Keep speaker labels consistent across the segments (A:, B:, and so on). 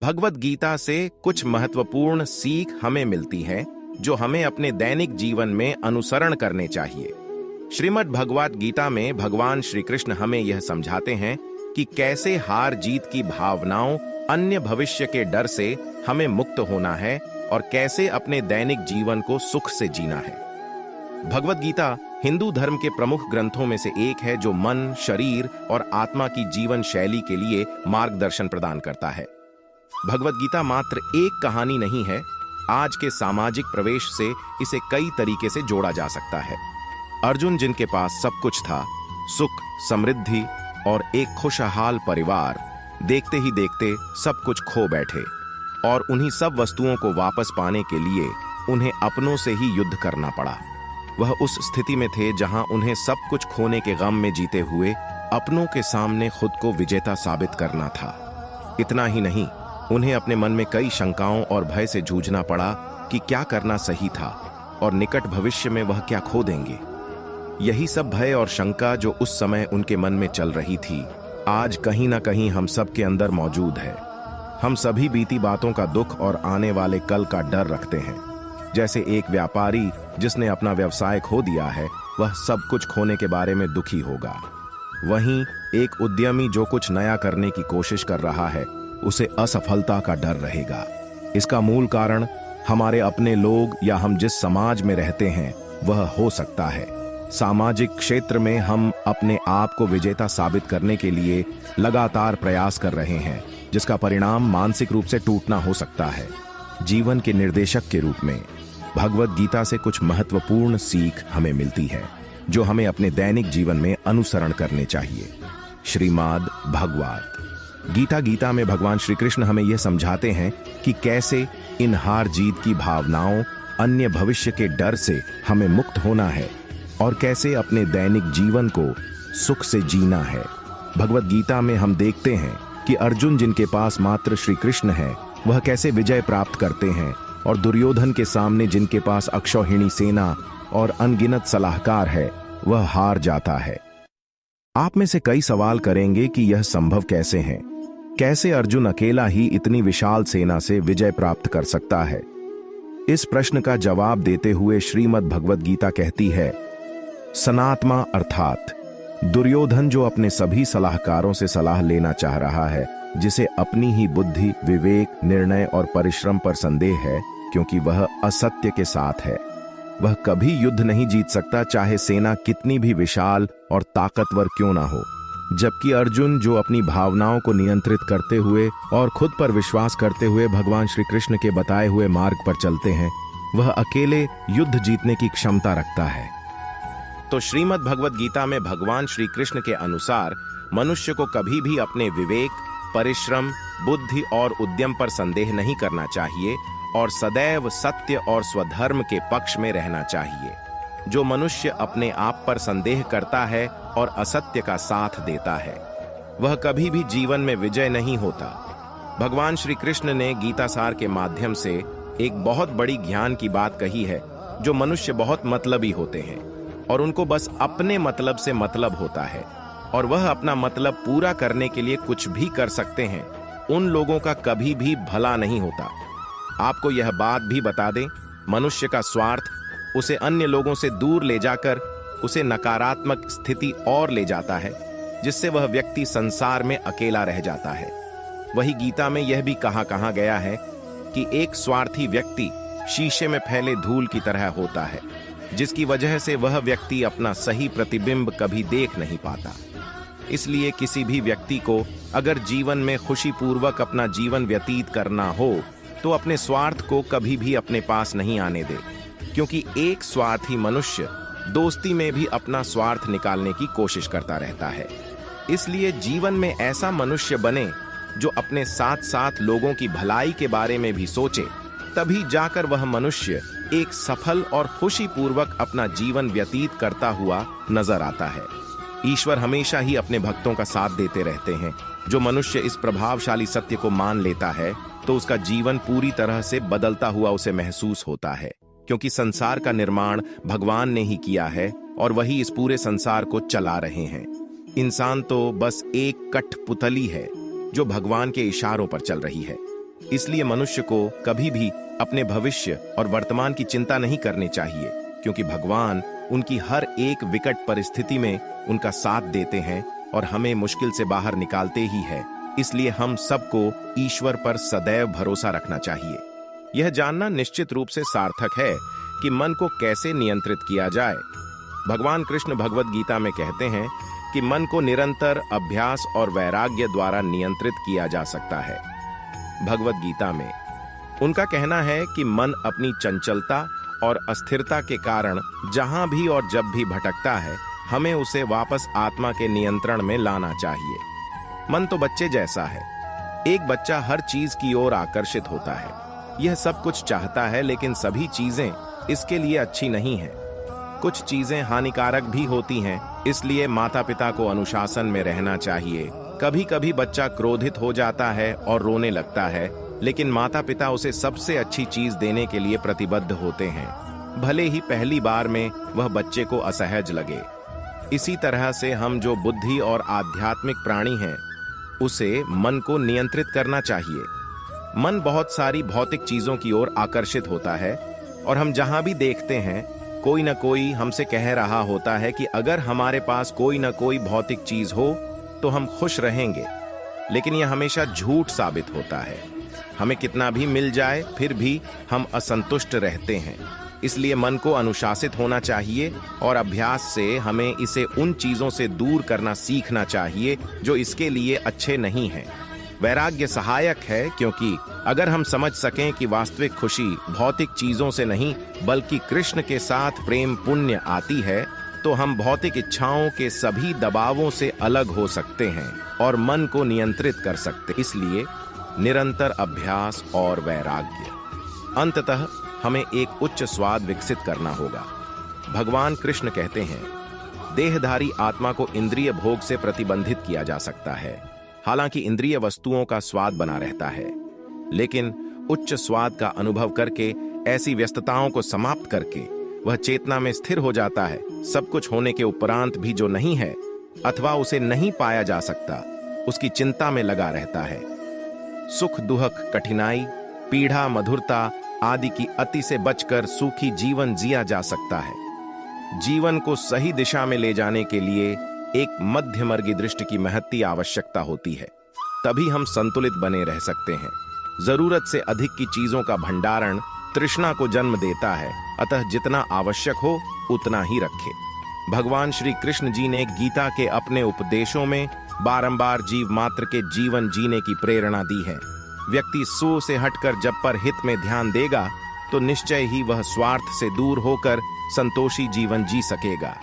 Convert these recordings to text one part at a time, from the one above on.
A: भगवत गीता से कुछ महत्वपूर्ण सीख हमें मिलती हैं जो हमें अपने दैनिक जीवन में अनुसरण करने चाहिए। श्रीमद् भगवत गीता में भगवान श्री कृष्ण हमें यह समझाते हैं कि कैसे हार जीत की भावनाओं, अन्य भविष्य के डर से हमें मुक्त होना है और कैसे अपने दैनिक जीवन को सुख से जीना है। भगवत गीता हिंदू धर्म के प्रमुख ग्रंथों में से एक है जो मन, शरीर और आत्मा की जीवन शैली के लिए मार्गदर्शन प्रदान करता है। भगवत गीता मात्र एक कहानी नहीं है। आज के सामाजिक प्रवेश से इसे कई तरीके से जोड़ा जा सकता है। अर्जुन, जिनके पास सब कुछ था, सुख, समृद्धि और एक खुशहाल परिवार, देखते ही देखते सब कुछ खो बैठे और उन्हीं सब वस्तुओं को वापस पाने के लिए उन्हें अपनों से ही युद्ध करना पड़ा। वह उस स्थिति में थे जहां उन्हें सब कुछ खोने के गम में जीते हुए अपनों के सामने खुद को विजेता साबित करना था। इतना ही नहीं, उन्हें अपने मन में कई शंकाओं और भय से जूझना पड़ा कि क्या करना सही था और निकट भविष्य में वह क्या खो देंगे। यही सब भय और शंका जो उस समय उनके मन में चल रही थी, आज कहीं ना कहीं हम सब के अंदर मौजूद है। हम सभी बीती बातों का दुख और आने वाले कल का डर रखते हैं। जैसे एक व्यापारी जिसने अपना व्यवसाय खो दिया है, वह सब कुछ खोने के बारे में दुखी होगा। वहीं एक उद्यमी जो कुछ नया करने की कोशिश कर रहा है, उसे असफलता का डर रहेगा। इसका मूल कारण हमारे अपने लोग या हम जिस समाज में रहते हैं वह हो सकता है। सामाजिक क्षेत्र में हम अपने आप को विजेता साबित करने के लिए लगातार प्रयास कर रहे हैं, जिसका परिणाम मानसिक रूप से टूटना हो सकता है। जीवन के निर्देशक के रूप में भगवत गीता से कुछ महत्वपूर्ण सीख हमें मिलती है जो हमें अपने दैनिक जीवन में अनुसरण करने चाहिए। श्रीमद् भगवत गीता में भगवान श्री कृष्ण हमें यह समझाते हैं कि कैसे इन हार जीत की भावनाओं, अन्य भविष्य के डर से हमें मुक्त होना है और कैसे अपने दैनिक जीवन को सुख से जीना है। भगवत गीता में हम देखते हैं कि अर्जुन, जिनके पास मात्र श्री कृष्ण है, वह कैसे विजय प्राप्त करते हैं और दुर्योधन के सामने, जिनके पास अक्षौहिणी सेना और अनगिनत सलाहकार है, वह हार जाता है। आप में से कई सवाल करेंगे कि यह संभव कैसे है? कैसे अर्जुन अकेला ही इतनी विशाल सेना से विजय प्राप्त कर सकता है? इस प्रश्न का जवाब देते हुए श्रीमद् भगवत गीता कहती है, सनात्मा अर्थात दुर्योधन जो अपने सभी सलाहकारों से सलाह लेना चाह रहा है, जिसे अपनी ही बुद्धि, विवेक, निर्णय और परिश्रम पर संदेह है, क्योंकि वह असत्य के साथ है, वह कभी युद्ध नहीं जीत सकता, चाहे सेना कितनी भी विशाल और ताकतवर क्यों ना हो। जबकि अर्जुन, जो अपनी भावनाओं को नियंत्रित करते हुए और खुद पर विश्वास करते हुए भगवान श्री कृष्ण के बताए हुए मार्ग पर चलते हैं, वह अकेले युद्ध जीतने की क्षमता रखता है। तो श्रीमद् भगवत गीता में भगवान श्री कृष्ण के अनुसार मनुष्य को कभी भी अपने विवेक, परिश्रम, बुद्धि और उद्यम पर संदेह नहीं करना चाहिए और सदैव सत्य और स्वधर्म के पक्ष में रहना चाहिए। जो मनुष्य अपने आप पर संदेह करता है और असत्य का साथ देता है, वह कभी भी जीवन में विजय नहीं होता। भगवान श्री कृष्ण ने गीता सार के माध्यम से एक बहुत बड़ी ज्ञान की बात कही है। जो मनुष्य बहुत मतलबी होते हैं और उनको बस अपने मतलब से मतलब होता है और वह अपना मतलब पूरा करने के लिए कुछ भी कर सकते हैं, उन लोगों का कभी भी भला नहीं होता। आपको यह बात भी बता दें, मनुष्य का स्वार्थ उसे अन्य लोगों से दूर ले जाकर उसे नकारात्मक स्थिति और ले जाता है, जिससे वह व्यक्ति संसार में अकेला रह जाता है। वही गीता में यह भी कहा गया है कि एक स्वार्थी व्यक्ति शीशे में फैले धूल की तरह होता है, जिसकी वजह से वह व्यक्ति अपना सही प्रतिबिंब कभी देख नहीं पाता। इसलिए किसी भी व्यक्ति को अगर जीवन में खुशीपूर्वक अपना जीवन व्यतीत करना हो, तो अपने स्वार्थ को कभी भी अपने पास नहीं आने दे, क्योंकि एक स्वार्थी मनुष्य दोस्ती में भी अपना स्वार्थ निकालने की कोशिश करता रहता है। इसलिए जीवन में ऐसा मनुष्य बने जो अपने साथ साथ लोगों की भलाई के बारे में भी सोचे, तभी जाकर वह मनुष्य एक सफल और खुशीपूर्वक अपना जीवन व्यतीत करता हुआ नजर आता है। ईश्वर हमेशा ही अपने भक्तों का साथ देते रहते हैं। जो मनुष्य इस प्रभावशाली सत्य को मान लेता है, तो उसका जीवन पूरी तरह से बदलता हुआ उसे महसूस होता है, क्योंकि संसार का निर्माण भगवान ने ही किया है और वही इस पूरे संसार को चला रहे हैं। इंसान तो बस एक कठपुतली है जो भगवान के इशारों पर चल रही है। इसलिए मनुष्य को कभी भी अपने भविष्य और वर्तमान की चिंता नहीं करनी चाहिए, क्योंकि भगवान उनकी हर एक विकट परिस्थिति में उनका साथ देते हैं और हमें मुश्किल से बाहर निकालते ही है। इसलिए हम सबको ईश्वर पर सदैव भरोसा रखना चाहिए। यह जानना निश्चित रूप से सार्थक है कि मन को कैसे नियंत्रित किया जाए। भगवान कृष्ण भगवत गीता में कहते हैं कि मन को निरंतर अभ्यास और वैराग्य द्वारा नियंत्रित किया जा सकता है। भगवत गीता में उनका कहना है कि मन अपनी चंचलता और अस्थिरता के कारण जहां भी और जब भी भटकता है, हमें उसे वापस आत्मा के नियंत्रण में लाना चाहिए। मन तो बच्चे जैसा है। एक बच्चा हर चीज की ओर आकर्षित होता है। यह सब कुछ चाहता है, लेकिन सभी चीजें इसके लिए अच्छी नहीं है। कुछ चीजें हानिकारक भी होती हैं, इसलिए माता पिता को अनुशासन में रहना चाहिए। कभी कभी बच्चा क्रोधित हो जाता है और रोने लगता है, लेकिन माता पिता उसे सबसे अच्छी चीज देने के लिए प्रतिबद्ध होते हैं, भले ही पहली बार में वह बच्चे को असहज लगे। इसी तरह से हम जो बुद्धि और आध्यात्मिक प्राणी हैं, उसे मन को नियंत्रित करना चाहिए। मन बहुत सारी भौतिक चीजों की ओर आकर्षित होता है और हम जहां भी देखते हैं, कोई न कोई हमसे कह रहा होता है कि अगर हमारे पास कोई न कोई भौतिक चीज हो तो हम खुश रहेंगे, लेकिन यह हमेशा झूठ साबित होता है। हमें कितना भी मिल जाए, फिर भी हम असंतुष्ट रहते हैं। इसलिए मन को अनुशासित होना चाहिए और अभ्यास से हमें इसे उन चीजों से दूर करना सीखना चाहिए जो इसके लिए अच्छे नहीं हैं। वैराग्य सहायक है, क्योंकि अगर हम समझ सकें कि वास्तविक खुशी भौतिक चीजों से नहीं बल्कि कृष्ण के साथ प्रेम पुण्य आती है, तो हम भौतिक इच्छाओं के सभी दबावों से अलग हो सकते हैं और मन को नियंत्रित कर सकते। इसलिए निरंतर अभ्यास और वैराग्य। अंततः हमें एक उच्च स्वाद विकसित करना होगा। भगवान कृष्ण कहते हैं, देहधारी आत्मा को इंद्रिय भोग से प्रतिबंधित किया जा सकता है। हालांकि इंद्रिय वस्तुओं का स्वाद बना रहता है, लेकिन उच्च स्वाद का अनुभव करके, ऐसी व्यस्तताओं को समाप्त करके वह चेतना में स्थिर हो जाता है। सब कुछ होने के उपरांत भी जो नहीं है अथवा उसे नहीं पाया जा सकता, उसकी चिंता में लगा रहता है। सुख दुख, कठिनाई, पीड़ा, मधुरता आदि की अति से बचकर सुखी जीवन जिया जा सकता है। जीवन को सही दिशा में ले जाने के लिए एक मध्यमार्गी दृष्टि की महती आवश्यकता होती है, तभी हम संतुलित बने रह सकते हैं। जरूरत से अधिक की चीजों का भंडारण तृष्णा को जन्म देता है, अतः जितना आवश्यक हो उतना ही रखें। भगवान श्री कृष्ण जी ने गीता के अपने उपदेशों में बारंबार जीव मात्र के जीवन जीने की प्रेरणा दी है। व्यक्ति सो से हटकर जब पर हित में ध्यान देगा, तो निश्चय ही वह स्वार्थ से दूर होकर संतोषी जीवन जी सकेगा।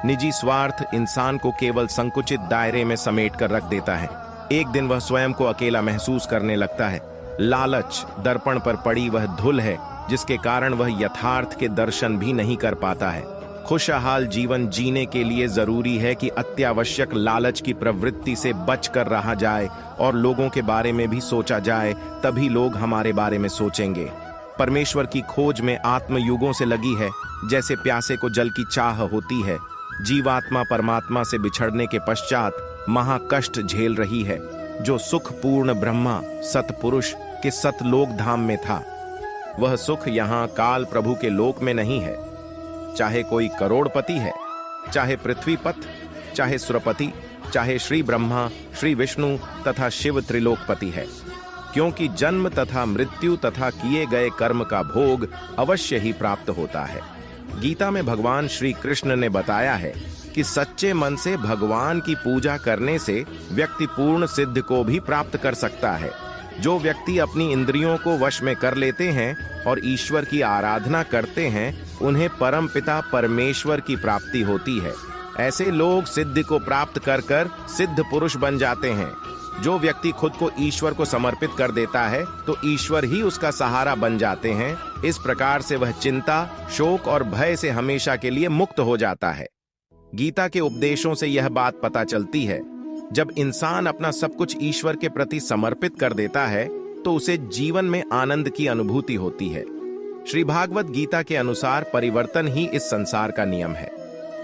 A: निजी स्वार्थ इंसान को केवल संकुचित दायरे में समेट कर रख देता है। एक दिन वह स्वयं को अकेला महसूस करने लगता है। लालच दर्पण पर पड़ी वह धूल है, जिसके कारण वह यथार्थ के दर्शन भी नहीं कर पाता है। खुशहाल जीवन जीने के लिए जरूरी है कि अत्यावश्यक लालच की प्रवृत्ति से बच कर रहा जाए और लोगों के बारे में भी सोचा जाए, तभी लोग हमारे बारे में सोचेंगे। परमेश्वर की खोज में आत्मयुगों से लगी है, जैसे प्यासे को जल की चाह होती है। जीवात्मा परमात्मा से बिछड़ने के पश्चात महाकष्ट झेल रही है। जो सुख पूर्ण ब्रह्मा सतपुरुष के सतलोक धाम में था, वह सुख यहाँ काल प्रभु के लोक में नहीं है। चाहे कोई करोड़पति है, चाहे पृथ्वीपत, चाहे सुरपति, चाहे श्री ब्रह्मा, श्री विष्णु तथा शिव त्रिलोकपति है, क्योंकि जन्म तथा मृत्यु तथा किए गए कर्म का भोग अवश्य ही प्राप्त होता है। गीता में भगवान श्री कृष्ण ने बताया है कि सच्चे मन से भगवान की पूजा करने से व्यक्ति पूर्ण सिद्ध को भी प्राप्त कर सकता है। जो व्यक्ति अपनी इंद्रियों को वश में कर लेते हैं और ईश्वर की आराधना करते हैं, उन्हें परम पिता परमेश्वर की प्राप्ति होती है। ऐसे लोग सिद्धि को प्राप्त कर कर सिद्ध पुरुष बन जाते हैं। जो व्यक्ति खुद को ईश्वर को समर्पित कर देता है, तो ईश्वर ही उसका सहारा बन जाते हैं। इस प्रकार से वह चिंता, शोक और भय से हमेशा के लिए मुक्त हो जाता है। गीता के उपदेशों से यह बात पता चलती है, जब इंसान अपना सब कुछ ईश्वर के प्रति समर्पित कर देता है, तो उसे जीवन में आनंद की अनुभूति होती है। श्री भागवत गीता के अनुसार परिवर्तन ही इस संसार का नियम है।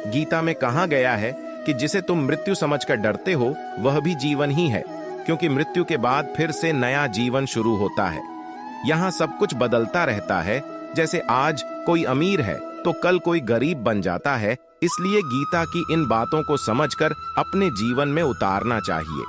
A: गीता में कहा गया है कि जिसे तुम मृत्यु समझकर डरते हो, वह भी जीवन ही है, क्योंकि मृत्यु के बाद फिर से नया जीवन शुरू होता है। यहाँ सब कुछ बदलता रहता है। जैसे आज कोई अमीर है तो कल कोई गरीब बन जाता है। इसलिए गीता की इन बातों को समझकर अपने जीवन में उतारना चाहिए।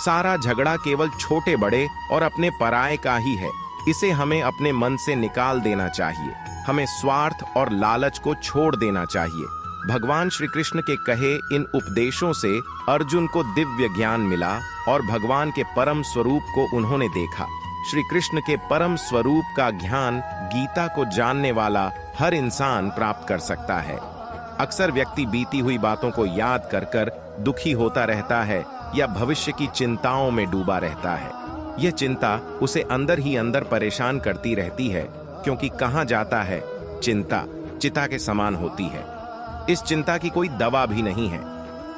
A: सारा झगड़ा केवल छोटे बड़े और अपने पराये का ही है। इसे हमें अपने मन से निकाल देना चाहिए। हमें स्वार्थ और लालच को छोड़ देना चाहिए। भगवान श्री कृष्ण के कहे इन उपदेशों से अर्जुन को दिव्य ज्ञान मिला और भगवान के परम स्वरूप को उन्होंने देखा। श्री कृष्ण के परम स्वरूप का ज्ञान गीता को जानने वाला हर इंसान प्राप्त कर सकता है। अक्सर व्यक्ति बीती हुई बातों को याद कर कर दुखी होता रहता है या भविष्य की चिंताओं में डूबा रहता है। यह चिंता उसे अंदर ही अंदर परेशान करती रहती है, क्योंकि कहाँ जाता है चिंता चिता के समान होती है। इस चिंता की कोई दवा भी नहीं है।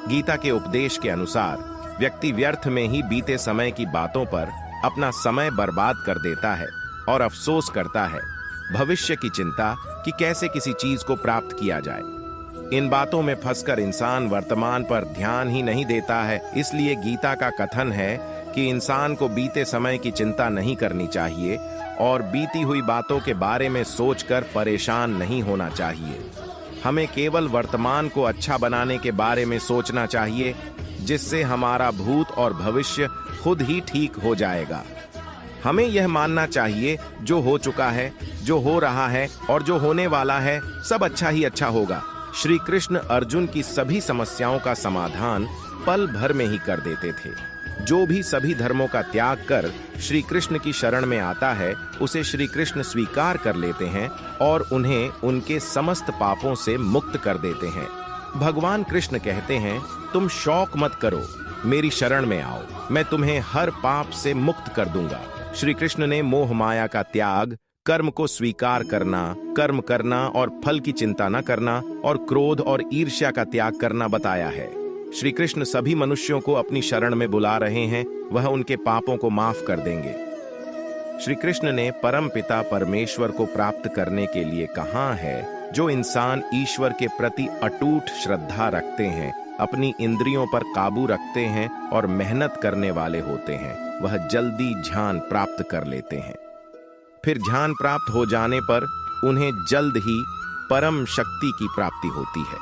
A: गीता के उपदेश के अनुसार व्यक्ति व्यर्थ में ही बीते समय की बातों पर अपना समय बर्बाद कर देता है और अफसोस करता है। भविष्य की चिंता कि कैसे किसी चीज को प्राप्त किया जाए। इन बातों में फंसकर इंसान वर्तमान पर ध्यान ही नहीं देता है। इसलिए गीता का कथन है कि इंसान को बीते समय की चिंता नहीं करनी चाहिए और बीती हुई बातों के बारे में सोचकर परेशान नहीं होना चाहिए। हमें केवल वर्तमान को अच्छा बनाने के बारे में सोचना चाहिए, जिससे हमारा भूत और भविष्य खुद ही ठीक हो जाएगा। हमें यह मानना चाहिए जो हो चुका है, जो हो रहा है और जो होने वाला है सब अच्छा ही अच्छा होगा। श्री कृष्ण अर्जुन की सभी समस्याओं का समाधान पल भर में ही कर देते थे। जो भी सभी धर्मों का त्याग कर श्री कृष्ण की शरण में आता है, उसे श्री कृष्ण स्वीकार कर लेते हैं और उन्हें उनके समस्त पापों से मुक्त कर देते हैं। भगवान कृष्ण कहते हैं, तुम शौक मत करो, मेरी शरण में आओ, मैं तुम्हें हर पाप से मुक्त कर दूंगा। श्री कृष्ण ने मोह माया का त्याग, कर्म को स्वीकार करना, कर्म करना और फल की चिंता न करना और क्रोध और ईर्ष्या का त्याग करना बताया है। श्री कृष्ण सभी मनुष्यों को अपनी शरण में बुला रहे हैं। वह उनके पापों को माफ कर देंगे। श्री कृष्ण ने परम पिता परमेश्वर को प्राप्त करने के लिए कहा है, जो इंसान ईश्वर के प्रति अटूट श्रद्धा रखते हैं, अपनी इंद्रियों पर काबू रखते हैं और मेहनत करने वाले होते हैं, वह जल्दी ध्यान प्राप्त कर लेते हैं। फिर ध्यान प्राप्त हो जाने पर उन्हें जल्द ही परम शक्ति की प्राप्ति होती है।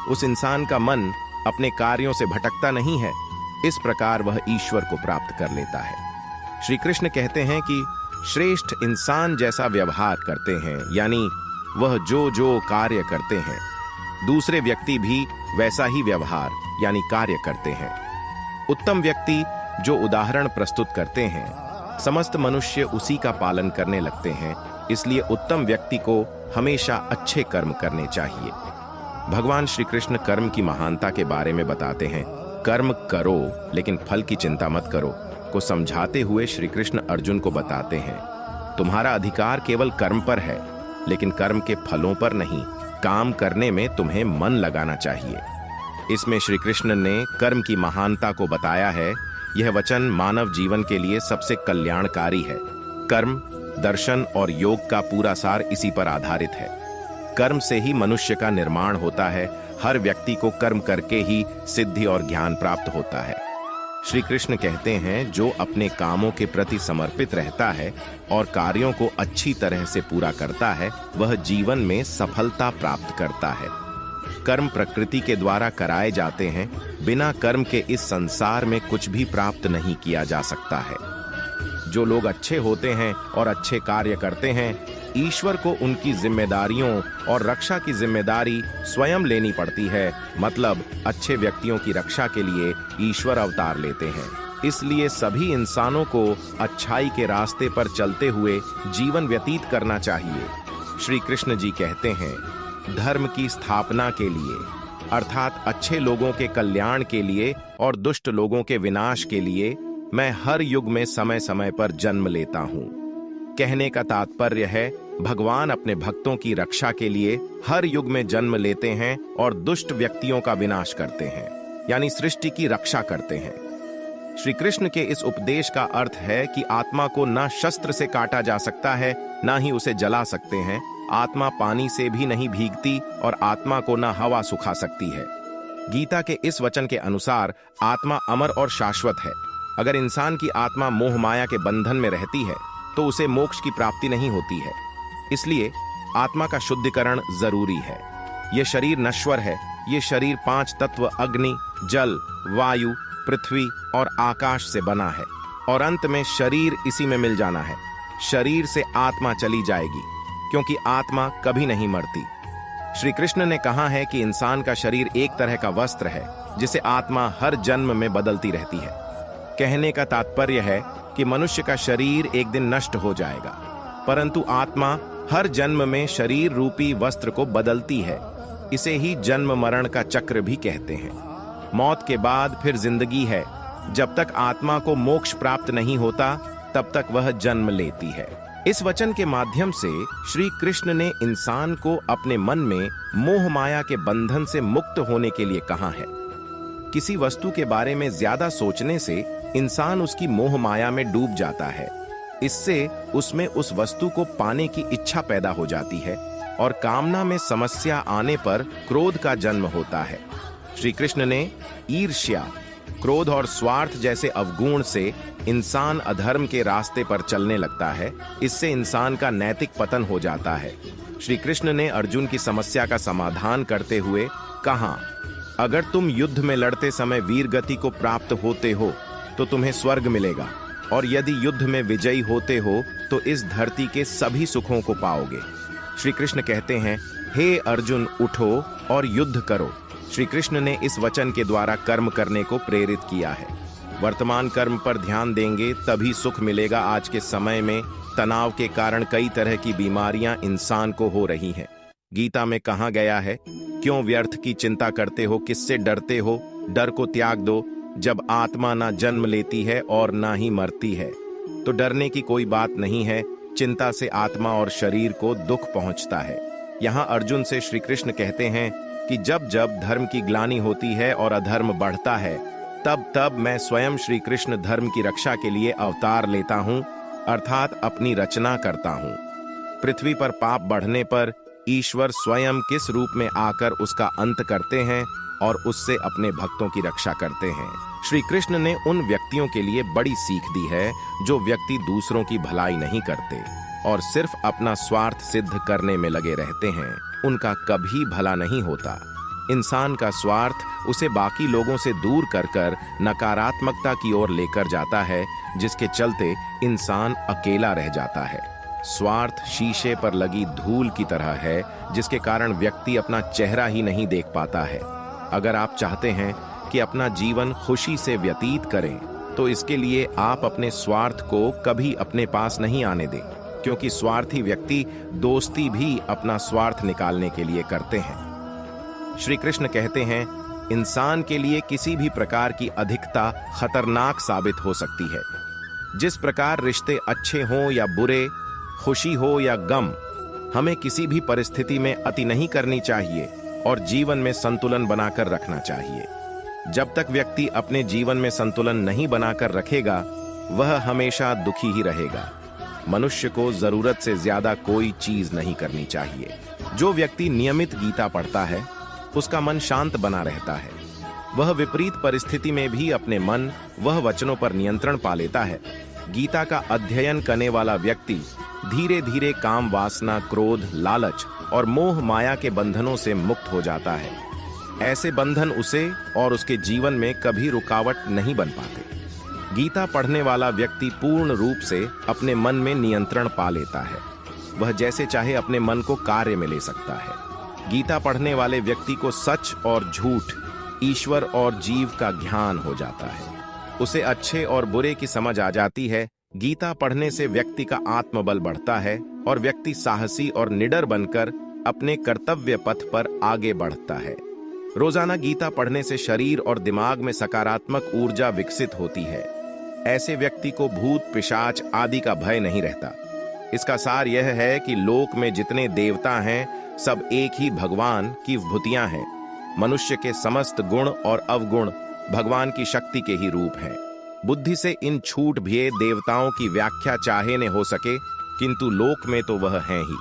A: उस इंसान का मन अपने कार्यों से भटकता नहीं है। इस प्रकार वह ईश्वर को प्राप्त कर लेता है। श्री कृष्ण कहते हैं कि श्रेष्ठ इंसान जैसा व्यवहार करते हैं, यानी वह जो जो कार्य करते हैं, दूसरे व्यक्ति भी वैसा ही व्यवहार यानी कार्य करते हैं। उत्तम व्यक्ति जो उदाहरण प्रस्तुत करते हैं, समस्त मनुष्य उसी का पालन करने लगते हैं। इसलिए उत्तम व्यक्ति को हमेशा अच्छे कर्म करने चाहिए। भगवान श्री कृष्ण कर्म की महानता के बारे में बताते हैं। कर्म करो लेकिन फल की चिंता मत करो को समझाते हुए श्री कृष्ण अर्जुन को बताते हैं, तुम्हारा अधिकार केवल कर्म पर है, लेकिन कर्म के फलों पर नहीं। काम करने में तुम्हें मन लगाना चाहिए। इसमें श्री कृष्ण ने कर्म की महानता को बताया है। यह वचन मानव जीवन के लिए सबसे कल्याणकारी है। कर्म, दर्शन और योग का पूरा सार इसी पर आधारित है। कर्म से ही मनुष्य का निर्माण होता है। हर व्यक्ति को कर्म करके ही सिद्धि और ज्ञान प्राप्त होता है। श्री कृष्ण कहते हैं, जो अपने कामों के प्रति समर्पित रहता है और कार्यों को अच्छी तरह से पूरा करता है, वह जीवन में सफलता प्राप्त करता है। कर्म प्रकृति के द्वारा कराए जाते हैं। बिना कर्म के इस संसार में कुछ भी प्राप्त नहीं किया जा सकता है। जो लोग अच्छे होते हैं और अच्छे कार्य करते हैं, ईश्वर को उनकी जिम्मेदारियों और रक्षा की जिम्मेदारी स्वयं लेनी पड़ती है। मतलब अच्छे व्यक्तियों की रक्षा के लिए ईश्वर अवतार लेते हैं। इसलिए सभी इंसानों को अच्छाई के रास्ते पर चलते हुए जीवन व्यतीत करना चाहिए। श्री कृष्ण जी कहते हैं, धर्म की स्थापना के लिए, अर्थात अच्छे लोगों के कल्याण के लिए और दुष्ट लोगों के विनाश के लिए, मैं हर युग में समय समय पर जन्म लेता हूँ। कहने का तात्पर्य है, भगवान अपने भक्तों की रक्षा के लिए हर युग में जन्म लेते हैं और दुष्ट व्यक्तियों का विनाश करते हैं, यानी सृष्टि की रक्षा करते हैं। श्री कृष्ण के इस उपदेश का अर्थ है कि आत्मा को न शस्त्र से काटा जा सकता है, न ही उसे जला सकते हैं। आत्मा पानी से भी नहीं भीगती और आत्मा को न हवा सुखा सकती है। गीता के इस वचन के अनुसार आत्मा अमर और शाश्वत है। अगर इंसान की आत्मा मोह माया के बंधन में रहती है तो उसे मोक्ष की प्राप्ति नहीं होती है। इसलिए आत्मा का शुद्धिकरण जरूरी है। यह शरीर नश्वर है। ये शरीर 5 तत्व अग्नि, जल, वायु, पृथ्वी और आकाश से बना है और अंत में शरीर इसी में मिल जाना है। शरीर से आत्मा चली जाएगी क्योंकि आत्मा कभी नहीं मरती। श्री कृष्ण ने कहा है कि इंसान का शरीर एक तरह का वस्त्र है जिसे आत्मा हर जन्म में बदलती रहती है। कहने का तात्पर्य है कि मनुष्य का शरीर एक दिन नष्ट हो जाएगा, परंतु आत्मा हर जन्म में शरीर रूपी वस्त्र को बदलती है। इसे ही जन्म मरण का चक्र भी कहते हैं। मौत के बाद फिर जिंदगी है। जब तक आत्मा को मोक्ष प्राप्त नहीं होता तब तक वह जन्म लेती है। इस वचन के माध्यम से श्री कृष्ण ने इंसान को अपने मन में मोह माया के बंधन से मुक्त होने के लिए कहा है। किसी वस्तु के बारे में ज्यादा सोचने से इंसान उसकी मोह माया में डूब जाता है। इससे उसमें उस वस्तु को पाने की इच्छा पैदा हो जाती है और कामना में समस्या आने पर क्रोध का जन्म होता है। श्री कृष्ण ने ईर्ष्या, क्रोध और स्वार्थ जैसे अवगुण से इंसान अधर्म के रास्ते पर चलने लगता है। इससे इंसान का नैतिक पतन हो जाता है। श्री कृष्ण ने अर्जुन की समस्या का समाधान करते हुए कहा, अगर तुम युद्ध में लड़ते समय वीर गति को प्राप्त होते हो तो तुम्हें स्वर्ग मिलेगा, और यदि युद्ध में विजयी होते हो तो इस धरती के सभी सुखों को पाओगे। श्री कृष्ण कहते हैं, हे अर्जुन, उठो और युद्ध करो। श्री कृष्ण ने इस वचन के द्वारा कर्म करने को प्रेरित किया है। वर्तमान कर्म पर ध्यान देंगे तभी सुख मिलेगा। आज के समय में तनाव के कारण कई तरह की बीमारियां इंसान को हो रही हैं। गीता में कहा गया है, क्यों व्यर्थ की चिंता करते हो, किससे डरते हो? डर को त्याग दो। जब आत्मा ना जन्म लेती है और ना ही मरती है तो डरने की कोई बात नहीं है। चिंता से आत्मा और शरीर को दुख पहुंचता है। यहाँ अर्जुन से श्री कृष्ण कहते हैं कि जब जब धर्म की ग्लानि होती है और अधर्म बढ़ता है तब तब मैं स्वयं श्री कृष्ण धर्म की रक्षा के लिए अवतार लेता हूँ, अर्थात अपनी रचना करता हूँ। पृथ्वी पर पाप बढ़ने पर ईश्वर स्वयं किस रूप में आकर उसका अंत करते हैं और उससे अपने भक्तों की रक्षा करते हैं। श्री कृष्ण ने उन व्यक्तियों के लिए बड़ी सीख दी है जो व्यक्ति दूसरों की भलाई नहीं करते और सिर्फ अपना स्वार्थ सिद्ध करने में लगे रहते हैं। उनका कभी भला नहीं होता। इंसान का स्वार्थ उसे बाकी लोगों से दूर कर नकारात्मकता की ओर लेकर जाता है, जिसके चलते इंसान अकेला रह जाता है। स्वार्थ शीशे पर लगी धूल की तरह है, जिसके कारण व्यक्ति अपना चेहरा ही नहीं देख पाता है। अगर आप चाहते हैं कि अपना जीवन खुशी से व्यतीत करें तो इसके लिए आप अपने स्वार्थ को कभी अपने पास नहीं आने दें, क्योंकि स्वार्थी व्यक्ति दोस्ती भी अपना स्वार्थ निकालने के लिए करते हैं। श्री कृष्ण कहते हैं, इंसान के लिए किसी भी प्रकार की अधिकता खतरनाक साबित हो सकती है। जिस प्रकार रिश्ते अच्छे हों या बुरे, खुशी हो या गम, हमें किसी भी परिस्थिति में अति नहीं करनी चाहिए और जीवन में संतुलन बनाकर रखना चाहिए। जब तक व्यक्ति अपने जीवन में संतुलन नहीं बनाकर रखेगा, वह हमेशा दुखी ही रहेगा। मनुष्य को जरूरत से ज्यादा कोई चीज नहीं करनी चाहिए। जो व्यक्ति नियमित गीता पढ़ता है उसका मन शांत बना रहता है। वह विपरीत परिस्थिति में भी अपने मन वह वचनों पर नियंत्रण पा लेता है। गीता का अध्ययन करने वाला व्यक्ति धीरे धीरे काम वासना, क्रोध, लालच और मोह माया के बंधनों से मुक्त हो जाता है। ऐसे बंधन उसे और उसके जीवन में कभी रुकावट नहीं बन पाते। गीता पढ़ने वाला व्यक्ति पूर्ण रूप से अपने मन में नियंत्रण पा लेता है। वह जैसे चाहे अपने मन को कार्य में ले सकता है। गीता पढ़ने वाले व्यक्ति को सच और झूठ, ईश्वर और जीव का ज्ञान हो जाता है। उसे अच्छे और बुरे की समझ आ जाती है। गीता पढ़ने से व्यक्ति का आत्मबल बढ़ता है और व्यक्ति साहसी और निडर बनकर अपने कर्तव्य पथ पर आगे बढ़ता है। रोजाना गीता पढ़ने से शरीर और दिमाग में सकारात्मक ऊर्जा विकसित होती है। ऐसे व्यक्ति को भूत, पिशाच आदि का भय नहीं रहता। इसका सार यह है कि लोक में जितने देवता हैं सब एक ही भगवान की विभूतियां हैं। मनुष्य के समस्त गुण और अवगुण भगवान की शक्ति के ही रूप हैं। बुद्धि से इन छूट भी देवताओं की व्याख्या चाहे न हो सके, किंतु लोक में तो वह हैं ही।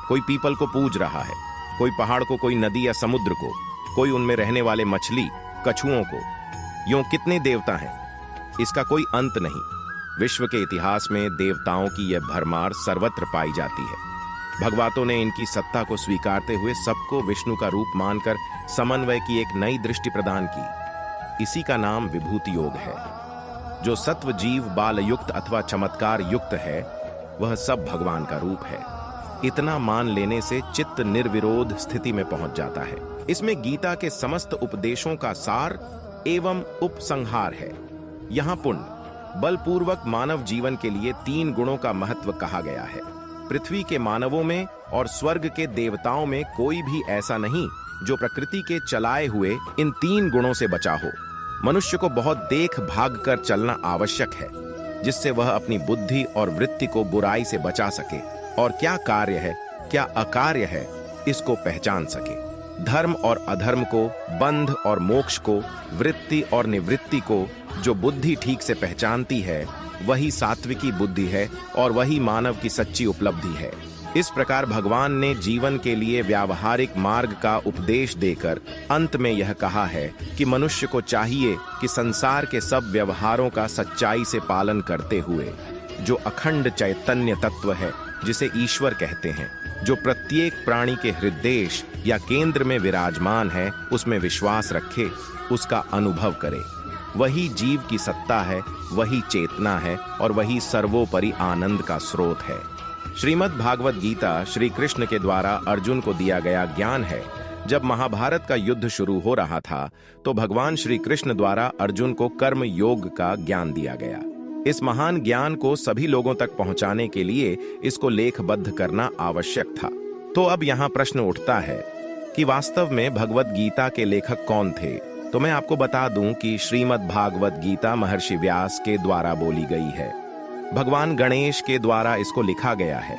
A: कोई पीपल को पूज रहा है, कोई पहाड़ को, कोई नदी या समुद्र को, कोई उनमें रहने वाले मछली, कछुओं को। यूं कितने देवता हैं। इसका कोई अंत नहीं। विश्व के इतिहास में देवताओं की यह भरमार सर्वत्र पाई जाती है। भगवातों ने इनकी सत्ता को स्वीकारते हुए सबको विष्णु का रूप मानकर समन्वय की एक नई दृष्टि प्रदान की। इसी का नाम विभूति योग है। जो सत्व जीव बाल युक्त अथवा चमत्कार युक्त है, वह सब भगवान का रूप है। इतना मान लेने से चित्त निर्विरोध स्थिति में पहुंच जाता है। इसमें गीता के समस्त उपदेशों का सार एवं उपसंहार है। यहाँ पुण्य बलपूर्वक मानव जीवन के लिए 3 गुणों का महत्व कहा गया है। पृथ्वी के मानवों में और स्वर्ग के देवताओं में कोई भी ऐसा नहीं जो प्रकृति के चलाए हुए इन 3 गुणों से बचा हो। मनुष्य को बहुत देख भाग कर चलना आवश्यक है, जिससे वह अपनी बुद्धि और वृत्ति को बुराई से बचा सके और क्या कार्य है क्या अकार्य है इसको पहचान सके। धर्म और अधर्म को, बंध और मोक्ष को, वृत्ति और निवृत्ति को जो बुद्धि ठीक से पहचानती है, वही सात्विकी बुद्धि है और वही मानव की सच्ची उपलब्धि है। इस प्रकार भगवान ने जीवन के लिए व्यावहारिक मार्ग का उपदेश देकर अंत में यह कहा है कि मनुष्य को चाहिए कि संसार के सब व्यवहारों का सच्चाई से पालन करते हुए जो अखंड चैतन्य तत्व है, जिसे ईश्वर कहते हैं, जो प्रत्येक प्राणी के हृदय या केंद्र में विराजमान है, उसमें विश्वास रखे, उसका अनुभव करे। वही जीव की सत्ता है, वही चेतना है और वही सर्वोपरि आनंद का स्रोत है। श्रीमद् भागवत गीता श्री कृष्ण के द्वारा अर्जुन को दिया गया ज्ञान है। जब महाभारत का युद्ध शुरू हो रहा था तो भगवान श्री कृष्ण द्वारा अर्जुन को कर्म योग का ज्ञान दिया गया। इस महान ज्ञान को सभी लोगों तक पहुंचाने के लिए इसको लेखबद्ध करना आवश्यक था। तो अब यहाँ प्रश्न उठता है कि वास्तव में भगवत गीता के लेखक कौन थे। तो मैं आपको बता दूं कि श्रीमद् भागवत गीता महर्षि व्यास के द्वारा बोली गई है। भगवान गणेश के द्वारा इसको लिखा गया है।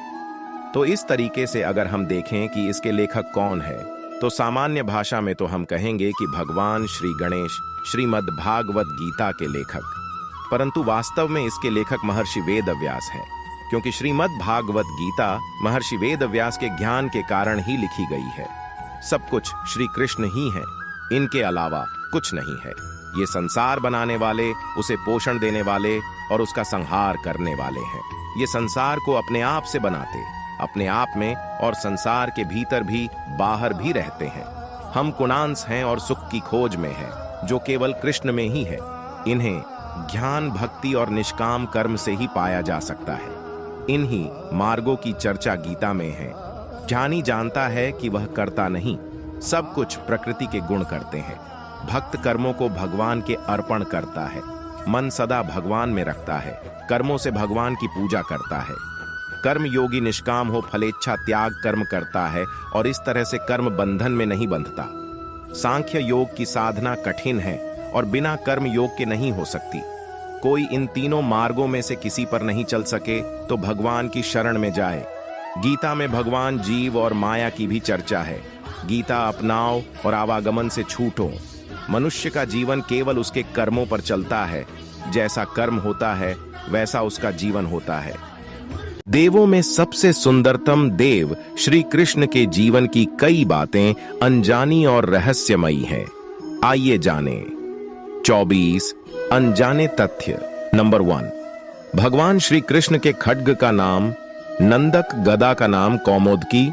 A: तो इस तरीके से अगर हम देखें कि इसके लेखक कौन है, तो सामान्य भाषा में तो हम कहेंगे कि भगवान श्री गणेश श्रीमद् भागवत गीता के लेखक, परंतु वास्तव में इसके लेखक महर्षि वेदव्यास हैं, क्योंकि श्रीमद् भागवत गीता महर्षि वेदव्यास के ज्ञान के कारण ही लिखी गई है। सब कुछ श्री कृष्ण ही है, इनके अलावा कुछ नहीं है। ये संसार बनाने वाले, उसे पोषण देने वाले और उसका संहार करने वाले हैं। ये संसार को अपने आप से बनाते, अपने आप में और संसार के भीतर भी बाहर भी रहते हैं। हम कुणांश हैं और सुख की खोज में हैं, जो केवल कृष्ण में ही है। इन्हें ज्ञान, भक्ति और निष्काम कर्म से ही पाया जा सकता है। इन्हीं मार्गों की चर्चा गीता में है। ज्ञानी जानता है कि वह करता नहीं, सब कुछ प्रकृति के गुण करते हैं। भक्त कर्मों को भगवान के अर्पण करता है, मन सदा भगवान में रखता है, कर्मों से भगवान की पूजा करता है। कर्म योगी निष्काम हो फलेच्छा त्याग कर्म करता है और इस तरह से कर्म बंधन में नहीं बंधता। सांख्य योग की साधना कठिन है और बिना कर्म योग के नहीं हो सकती। कोई इन तीनों मार्गों में से किसी पर नहीं चल सके तो भगवान की शरण में जाए। गीता में भगवान, जीव और माया की भी चर्चा है। गीता अपनाओ और आवागमन से छूटो। मनुष्य का जीवन केवल उसके कर्मों पर चलता है। जैसा कर्म होता है वैसा उसका जीवन होता है। देवों में सबसे सुंदरतम देव श्री कृष्ण के जीवन की कई बातें अनजानी और रहस्यमयी हैं। आइए जाने 24 अनजाने तथ्य। नंबर 1, भगवान श्री कृष्ण के खड्ग का नाम नंदक, गदा का नाम कौमुदकी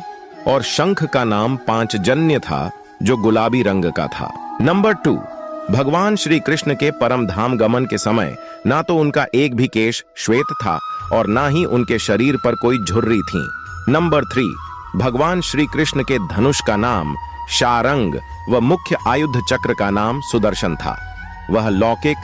A: और शंख का नाम पांचजन्य था, जो गुलाबी रंग का था। नंबर 2, भगवान श्री कृष्ण के परम धाम गमन के समय ना तो उनका एक भी केश श्वेत था और ना ही उनके शरीर पर कोई झुर्री थी। नंबर 3, भगवान श्री कृष्ण के धनुष का नाम शारंग व मुख्य आयुध चक्र का नाम सुदर्शन था। वह लौकिक,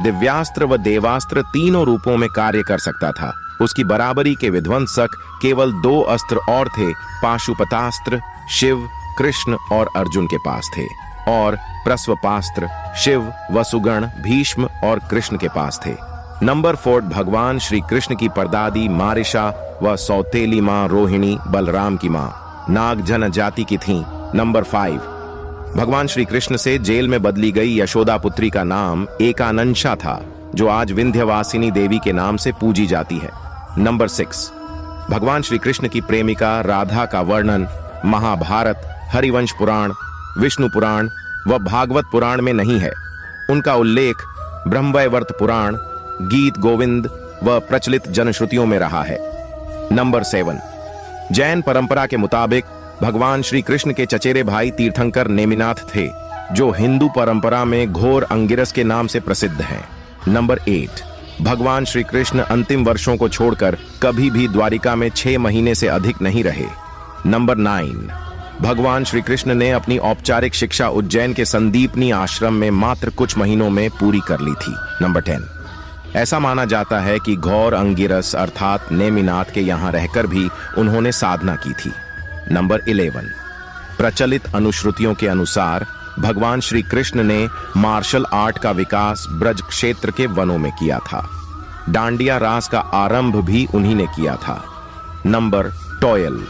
A: दिव्यास्त्र व देवास्त्र तीनों रूपों में कार्य कर सकता था। उसकी बराबरी के विध्वंसक केवल 2 अस्त्र और थे। पाशुपतास्त्र शिव, कृष्ण और अर्जुन के पास थे और प्रस्वपास्त्र शिव, वसुगण, भीष्म और कृष्ण के पास थे। नंबर 4, भगवान श्री कृष्ण की परदादी मारिशा व सौतेली मां रोहिणी बलराम की मां नाग जन जाति की थीं। नंबर 5, भगवान श्री कृष्ण से जेल में बदली गई यशोदा पुत्री का नाम एकानंशा था, जो आज विंध्यवासिनी देवी के नाम से पूजी जाती है। नंबर 6, भगवान श्री कृष्ण की प्रेमिका राधा का वर्णन महाभारत, हरिवंश पुराण, विष्णु पुराण व भागवत पुराण में नहीं है। उनका उल्लेख ब्रह्मवैवर्त पुराण, गीत गोविंद व प्रचलित जनश्रुतियों में रहा है। नंबर 7, जैन परंपरा के मुताबिक भगवान श्री कृष्ण के चचेरे भाई तीर्थंकर नेमिनाथ थे, जो हिंदू परंपरा में घोर अंगिरस के नाम से प्रसिद्ध हैं। नंबर 8, भगवान श्री कृष्ण अंतिम वर्षों को छोड़कर कभी भी द्वारिका में 6 महीने से अधिक नहीं रहे। नंबर 9, भगवान श्री कृष्ण ने अपनी औपचारिक शिक्षा उज्जैन के संदीपनी आश्रम में मात्र कुछ महीनों में पूरी कर ली थी। नंबर 10, ऐसा माना जाता है कि घोर अंगिरस अर्थात नेमिनाथ के यहाँ रहकर भी उन्होंने साधना की थी। नंबर 11, प्रचलित अनुश्रुतियों के अनुसार भगवान श्री कृष्ण ने मार्शल आर्ट का विकास ब्रज क्षेत्र के वनों में किया था। डांडिया रास का आरंभ भी उन्हीं ने किया था। नंबर 12,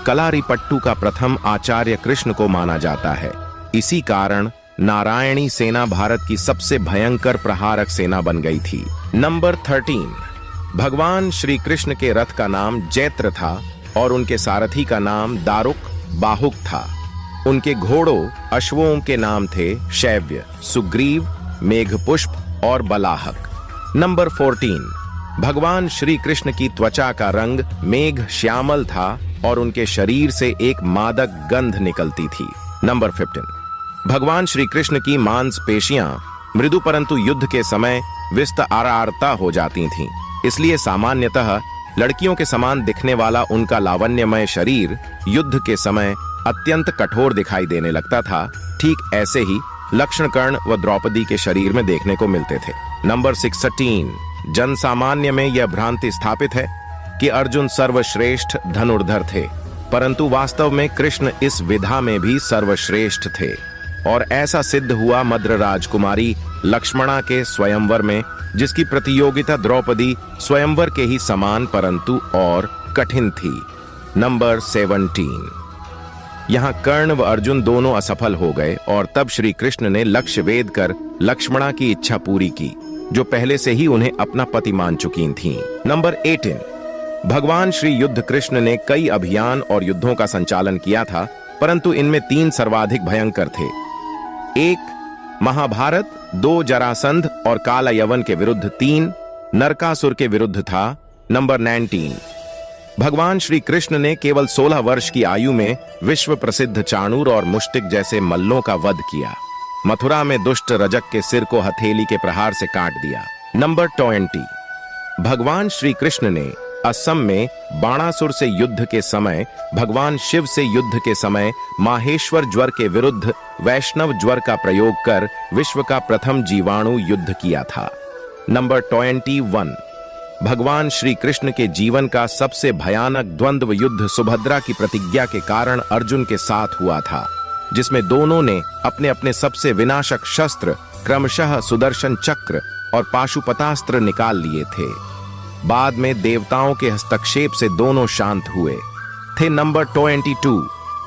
A: कलारीपट्टू का प्रथम आचार्य कृष्ण को माना जाता है। इसी कारण नारायणी सेना भारत की सबसे भयंकर प्रहारक सेना बन गई थी। नंबर 13, भगवान श्री कृष्ण के रथ का नाम जैत्र था और उनके सारथी का नाम दारुक बाहुक था। उनके घोड़ों अश्वों के नाम थे शैव्य, सुग्रीव, मेघपुष्प और बलाहक। नंबर 14, भगवान श्री कृष्ण की त्वचा का रंग मेघ श्यामल था और उनके शरीर से एक मादक गंध निकलती थी। नंबर 15, भगवान श्री कृष्ण की मांसपेशियां मृदु परंतु युद्ध के समय विस्तारता हो जाती थीं। इसलिए सामान्यतः लड़कियों के समान दिखने वाला उनका लावण्यमय शरीर युद्ध के समय अत्यंत कठोर दिखाई देने लगता था। ठीक ऐसे ही लक्ष्मण कर्ण व द्रौपदी के शरीर में देखने को मिलते थे। नंबर 16, जन सामान्य में यह भ्रांति स्थापित है कि अर्जुन सर्वश्रेष्ठ धनुर्धर थे, परंतु वास्तव में कृष्ण इस विधा में भी सर्वश्रेष्ठ थे और ऐसा सिद्ध हुआ मद्र राजकुमारी लक्ष्मणा के स्वयंवर में, जिसकी प्रतियोगिता द्रौपदी स्वयंवर के ही समान परंतु और कठिन थी। नंबर 17, यहाँ कर्ण व अर्जुन दोनों असफल हो गए और तब श्री कृष्ण ने लक्ष्य वेध कर लक्ष्मणा की इच्छा पूरी की, जो पहले से ही उन्हें अपना पति मान चुकी थीं। नंबर 18, भगवान श्री युद्ध कृष्ण ने कई अभियान और युद्धों का संचालन किया था, परंतु इनमें 3 सर्वाधिक भयंकर थे। 1 महाभारत, 2 जरासंध और काला यवन के विरुद्ध, 3 नरकासुर के विरुद्ध था। नंबर 19, भगवान श्री कृष्ण ने केवल 16 वर्ष की आयु में विश्व प्रसिद्ध चाणूर और मुष्टिक जैसे मल्लों का वध किया। मथुरा में दुष्ट रजक के सिर को हथेली के प्रहार से काट दिया। नंबर 20, भगवान श्री कृष्ण ने असम में बाणासुर से युद्ध के समय, भगवान शिव से युद्ध के समय माहेश्वर ज्वर के विरुद्ध वैष्णव ज्वर का प्रयोग कर विश्व का प्रथम जीवाणु युद्ध किया था। नंबर 21, भगवान श्री कृष्ण के जीवन का सबसे भयानक द्वंद्व युद्ध सुभद्रा की प्रतिज्ञा के कारण अर्जुन के साथ हुआ था, जिसमें दोनों ने अपने अपने सबसे विनाशक शस्त्र क्रमशः सुदर्शन चक्र और पाशुपतास्त्र निकाल लिए थे। बाद में देवताओं के हस्तक्षेप से दोनों शांत हुए थे। नंबर 22,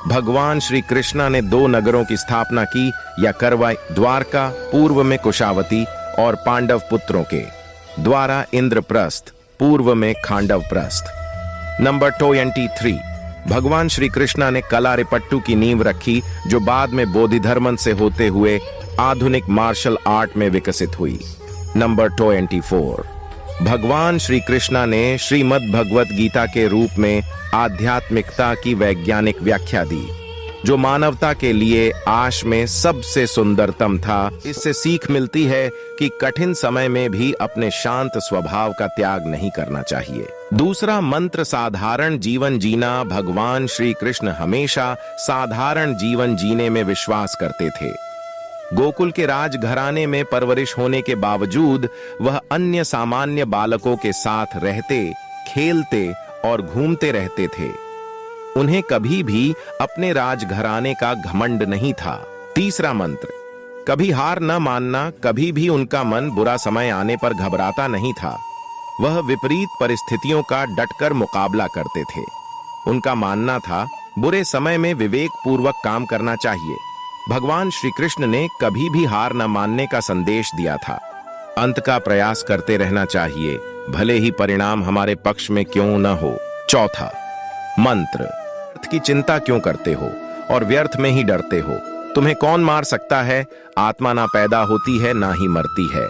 A: भगवान श्री कृष्णा ने 2 नगरों की स्थापना की या करवाई, द्वारका पूर्व में कुशावती और पांडव पुत्रों के द्वारा इंद्रप्रस्थ, पूर्व में खांडवप्रस्थ। नंबर 23, भगवान श्री कृष्णा ने कलारीपट्टू की नींव रखी, जो बाद में बोधिधर्मन से होते हुए आधुनिक मार्शल आर्ट में विकसित हुई। नंबर 24, भगवान श्री कृष्णा ने श्रीमद् भगवत गीता के रूप में आध्यात्मिकता की वैज्ञानिक व्याख्या दी, जो मानवता के लिए आश में सबसे सुंदरतम था। इससे सीख मिलती है कि कठिन समय में भी अपने शांत स्वभाव का त्याग नहीं करना चाहिए। दूसरा मंत्र साधारण जीवन जीना। भगवान श्री कृष्ण हमेशा साधारण जीवन जीने में विश्वास करते थे। गोकुल के राजघराने में परवरिश होने के बावजूद वह अन्य सामान्य बालकों के साथ रहते, खेलते और घूमते रहते थे। उन्हें कभी भी अपने राजघराने का घमंड नहीं था। तीसरा मंत्र, कभी हार न मानना। कभी भी उनका मन बुरा समय आने पर घबराता नहीं था। वह विपरीत परिस्थितियों का डटकर मुकाबला करते थे। उनका मानना था बुरे समय में विवेक पूर्वक काम करना चाहिए। भगवान श्री कृष्ण ने कभी भी हार न मानने का संदेश दिया था। अंत का प्रयास करते रहना चाहिए, भले ही परिणाम हमारे पक्ष में क्यों न हो। चौथा मंत्र, व्यर्थ की चिंता क्यों करते हो और व्यर्थ में ही डरते हो। तुम्हें कौन मार सकता है? आत्मा ना पैदा होती है ना ही मरती है।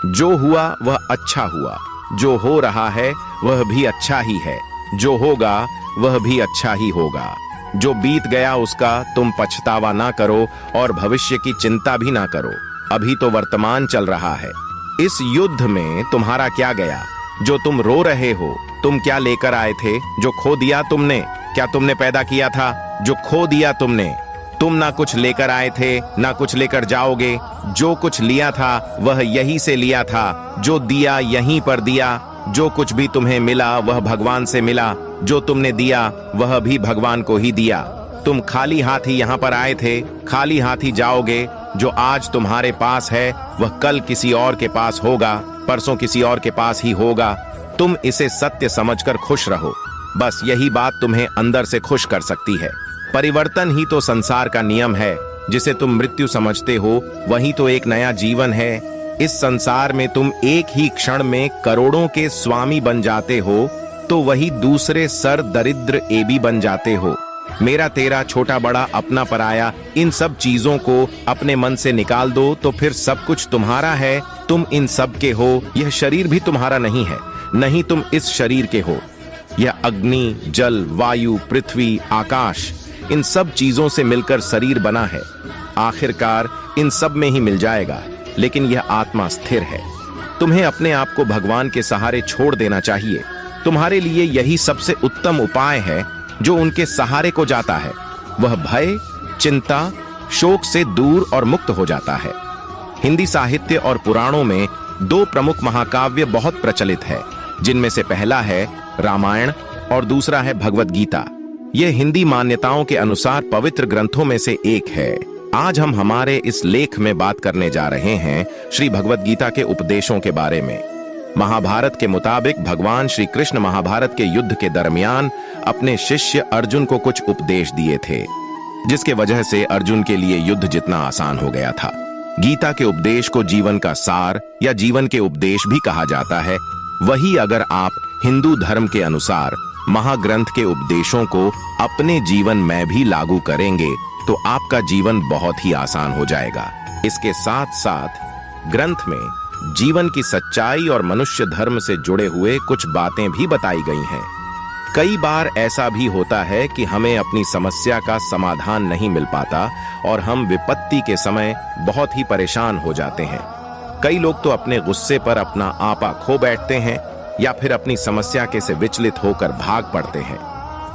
A: जो हुआ वह अच्छा हुआ, जो हो रहा है वह भी अच्छा ही है, जो होगा वह भी अच्छा ही होगा। जो बीत गया उसका तुम पछतावा ना करो और भविष्य की चिंता भी ना करो। अभी तो वर्तमान चल रहा है। इस युद्ध में तुम्हारा क्या गया जो तुम रो रहे हो? तुम क्या लेकर आए थे जो खो दिया तुमने? क्या तुमने पैदा किया था जो खो दिया तुमने? तुम ना कुछ लेकर आए थे ना कुछ लेकर जाओगे। जो कुछ लिया था वह यहीं से लिया था, जो दिया यहीं पर दिया। जो कुछ भी तुम्हें मिला वह भगवान से मिला, जो तुमने दिया वह भी भगवान को ही दिया। तुम खाली हाथ ही यहाँ पर आए थे, खाली हाथ ही जाओगे। जो आज तुम्हारे पास है वह कल किसी और के पास होगा, परसों किसी और के पास ही होगा। तुम इसे सत्य समझकर खुश रहो। बस यही बात तुम्हें अंदर से खुश कर सकती है। परिवर्तन ही तो संसार का नियम है। जिसे तुम मृत्यु समझते हो वही तो एक नया जीवन है। इस संसार में तुम एक ही क्षण में करोड़ों के स्वामी बन जाते हो, तो वही दूसरे सर दरिद्र एबी बन जाते हो। मेरा तेरा, छोटा बड़ा, अपना पराया, इन सब चीजों को अपने मन से निकाल दो तो फिर सब कुछ तुम्हारा है। तुम इन सब के हो। यह शरीर भी तुम्हारा नहीं है, नहीं तुम इस शरीर के हो। यह अग्नि, जल, वायु, पृथ्वी, आकाश, इन सब चीजों से मिलकर शरीर बना है। आखिरकार इन सब में ही मिल जाएगा, लेकिन यह आत्मा स्थिर है। तुम्हें अपने आप को भगवान के सहारे छोड़ देना चाहिए। तुम्हारे लिए यही सबसे उत्तम उपाय है जो उनके सहारे को जाता है। वह भय, चिंता, शोक से दूर और मुक्त हो जाता है। हिंदी साहित्य और पुराणों में दो प्रमुख महाकाव्य बहुत प्रचलित है, जिनमें से पहला है रामायण और दूसरा है भगवद गीता। यह हिंदी मान्यताओं के अनुसार पवित्र ग्रंथों में से एक है। आज हम हमारे इस लेख में बात करने जा रहे हैं श्री भगवद गीता के उपदेशों के बारे में। महाभारत के मुताबिक भगवान श्री कृष्ण महाभारत के युद्ध के दरमियान अपने शिष्य अर्जुन को कुछ उपदेश दिए थे, जिसके वजह से अर्जुन के लिए युद्ध जितना आसान हो गया था। गीता के उपदेश को जीवन का सार या जीवन के उपदेश भी कहा जाता है। वही अगर आप हिंदू धर्म के अनुसार महाग्रंथ के उपदेशों को अपने जीवन में भी लागू करेंगे तो आपका जीवन बहुत ही आसान हो जाएगा। इसके साथ साथ ग्रंथ में जीवन की सच्चाई और मनुष्य धर्म से जुड़े हुए कुछ बातें भी बताई गई हैं। कई बार ऐसा भी होता है कि हमें अपनी समस्या का समाधान नहीं मिल पाता और हम विपत्ति के समय बहुत ही परेशान हो जाते हैं। कई लोग तो अपने गुस्से पर अपना आपा खो बैठते हैं या फिर अपनी समस्या के से विचलित होकर भाग पड़ते हैं।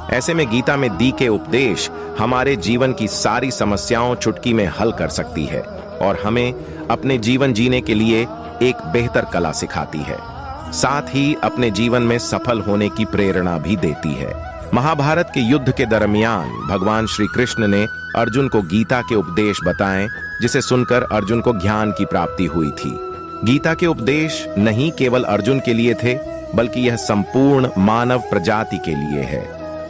A: ऐसे में गीता में दी के उपदेश हमारे जीवन की सारी समस्याओं चुटकी में हल कर सकती है और हमें अपने जीवन जीने के लिए एक बेहतर कला सिखाती है। साथ ही अपने जीवन में सफल होने की प्रेरणा भी देती है। महाभारत के युद्ध के दरमियान भगवान श्री कृष्ण ने अर्जुन को गीता के उपदेश बताएं, जिसे सुनकर अर्जुन को ज्ञान की प्राप्ति हुई थी। गीता के उपदेश नहीं केवल अर्जुन के लिए थे, बल्कि यह संपूर्ण मानव प्रजाति के लिए है।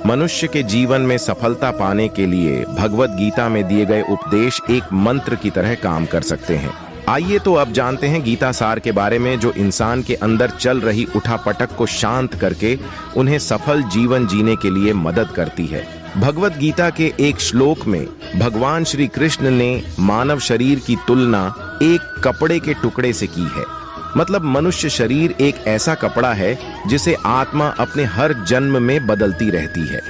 A: मनुष्य के जीवन में सफलता पाने के लिए भगवद गीता में दिए गए उपदेश एक मंत्र की तरह काम कर सकते हैं। आइए तो अब जानते हैं गीता सार के बारे में, जो इंसान के अंदर चल रही उठापटक को शांत करके उन्हें सफल जीवन जीने के लिए मदद करती है। भगवद गीता के एक श्लोक में भगवान श्री कृष्ण ने मानव शरीर की तुलना एक कपड़े के टुकड़े से की है। मतलब मनुष्य शरीर एक ऐसा कपड़ा है जिसे आत्मा अपने हर जन्म में बदलती रहती है।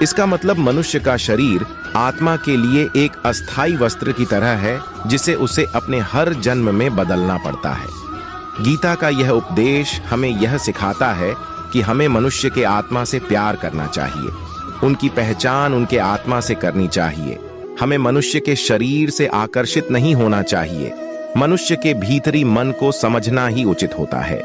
A: इसका मतलब मनुष्य का शरीर आत्मा के लिए एक अस्थाई वस्त्र की तरह है, जिसे उसे अपने हर जन्म में बदलना पड़ता है। गीता का यह उपदेश हमें यह सिखाता है कि हमें मनुष्य के आत्मा से प्यार करना चाहिए, उनकी पहचान उनके आत्मा से करनी चाहिए। हमें मनुष्य के शरीर से आकर्षित नहीं होना चाहिए। मनुष्य के भीतरी मन को समझना ही उचित होता है।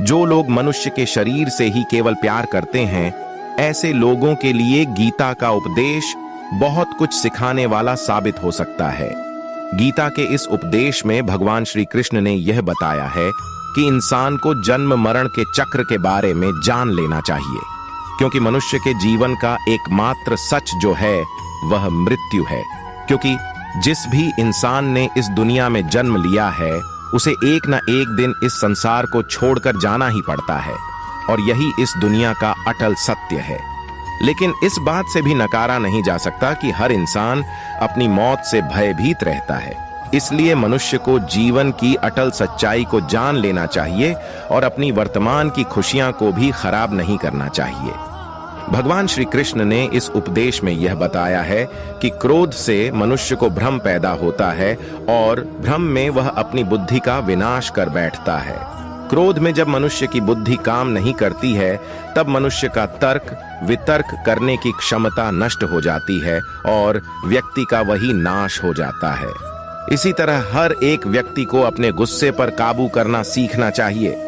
A: जो लोग मनुष्य के शरीर से ही केवल प्यार करते हैं, ऐसे लोगों के लिए गीता का उपदेश बहुत कुछ सिखाने वाला साबित हो सकता है। गीता के इस उपदेश में भगवान श्री कृष्ण ने यह बताया है कि इंसान को जन्म मरण के चक्र के बारे में जान लेना चाहिए, क्योंकि मनुष्य के जीवन का एकमात्र सच जो है वह मृत्यु है। क्योंकि जिस भी इंसान ने इस दुनिया में जन्म लिया है, उसे एक न एक दिन इस संसार को छोड़कर जाना ही पड़ता है, और यही इस दुनिया का अटल सत्य है। लेकिन इस बात से भी नकारा नहीं जा सकता कि हर इंसान अपनी मौत से भयभीत रहता है। इसलिए मनुष्य को जीवन की अटल सच्चाई को जान लेना चाहिए और अपनी वर्तमान की खुशियां को भी खराब नहीं करना चाहिए। भगवान श्री कृष्ण ने इस उपदेश में यह बताया है कि क्रोध से मनुष्य को भ्रम पैदा होता है और भ्रम में वह अपनी बुद्धि का विनाश कर बैठता है। क्रोध में जब मनुष्य की बुद्धि काम नहीं करती है, तब मनुष्य का तर्क वितर्क करने की क्षमता नष्ट हो जाती है और व्यक्ति का वही नाश हो जाता है। इसी तरह हर एक व्यक्ति को अपने गुस्से पर काबू करना सीखना चाहिए।